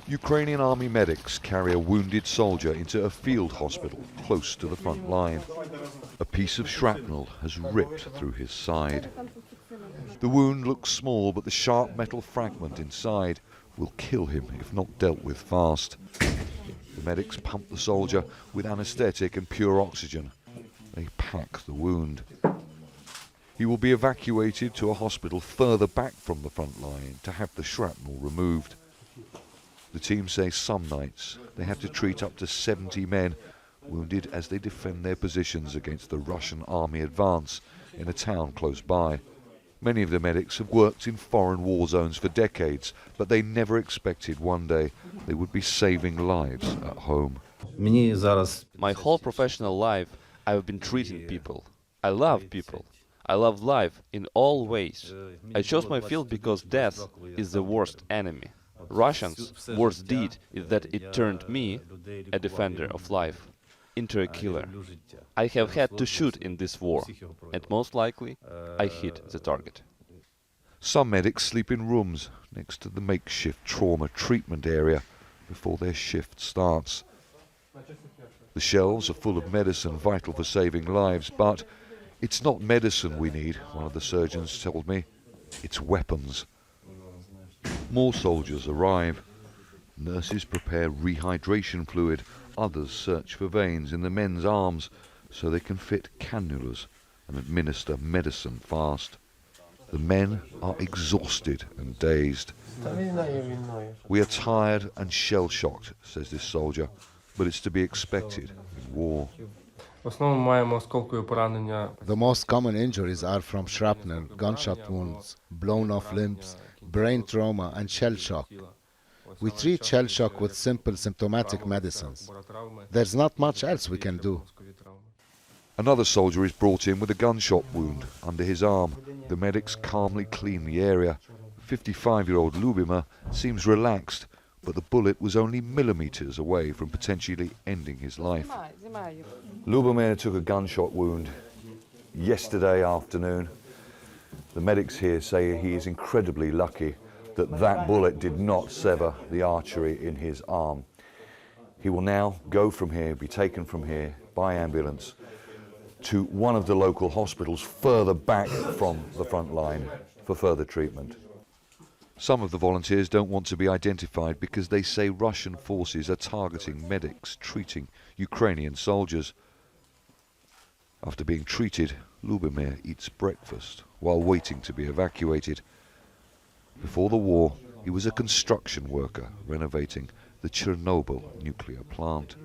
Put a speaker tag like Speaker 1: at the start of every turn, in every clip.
Speaker 1: Ukrainian army medics carry a wounded soldier into a field hospital close to the front line. A piece of shrapnel has ripped through his side. The wound looks small, but the sharp metal fragment inside will kill him if not dealt with fast. The medics pump the soldier with anaesthetic and pure oxygen. They pack the wound. He will be evacuated to a hospital further back from the front line to have the shrapnel removed. The team say some nights they have to treat up to 70 men wounded as they defend their positions against the Russian army advance in a town close by. Many of the medics have worked in foreign war zones for decades, but they never expected one day they would be saving lives at home.
Speaker 2: My whole professional life, I've been treating people. I love people. I love life in all ways. I chose my field because death is the worst enemy. Russians' worst deed is that it turned me, a defender of life, into a killer. I have had to shoot in this war, and most likely I hit the target.
Speaker 1: Some medics sleep in rooms next to the makeshift trauma treatment area before their shift starts. The shelves are full of medicine vital for saving lives, but it's not medicine we need, one of the surgeons told me. It's weapons. More soldiers arrive. Nurses prepare rehydration fluid. Others search for veins in the men's arms so they can fit cannulas and administer medicine fast. The men are exhausted and dazed. We are tired and shell-shocked, says this soldier, but it's to be expected in war.
Speaker 3: The most common injuries are from shrapnel, gunshot wounds, blown-off limbs, brain trauma and shell shock. We treat shell shock with simple symptomatic medicines. There's not much else we can do.
Speaker 1: Another soldier is brought in with a gunshot wound under his arm. The medics calmly clean the area. 55-year-old LYUBIMIR seems relaxed, but the bullet was only millimeters away from potentially ending his life. LYUBIMIR took a gunshot wound yesterday afternoon. The medics here say he is incredibly lucky that that bullet did not sever the artery in his arm. He will now go from here, be taken from here by ambulance to one of the local hospitals further back from the front line for further treatment. Some of the volunteers don't want to be identified because they say Russian forces are targeting medics treating Ukrainian soldiers. After being treated, LYUBIMIR eats breakfast while waiting to be evacuated. Before the war, he was a construction worker renovating the Chernobyl nuclear plant.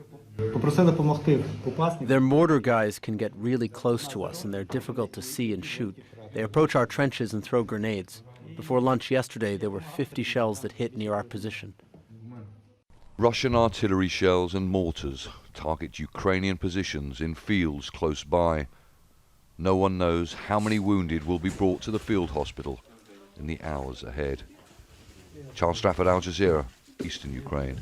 Speaker 4: Their mortar guys can get really close to us and they're difficult to see and shoot. They approach our trenches and throw grenades. Before lunch yesterday, there were 50 shells that hit near our position.
Speaker 1: Russian artillery shells and mortars target Ukrainian positions in fields close by. No one knows how many wounded will be brought to the field hospital in the hours ahead. Stratford, Al Jazeera, Eastern Ukraine.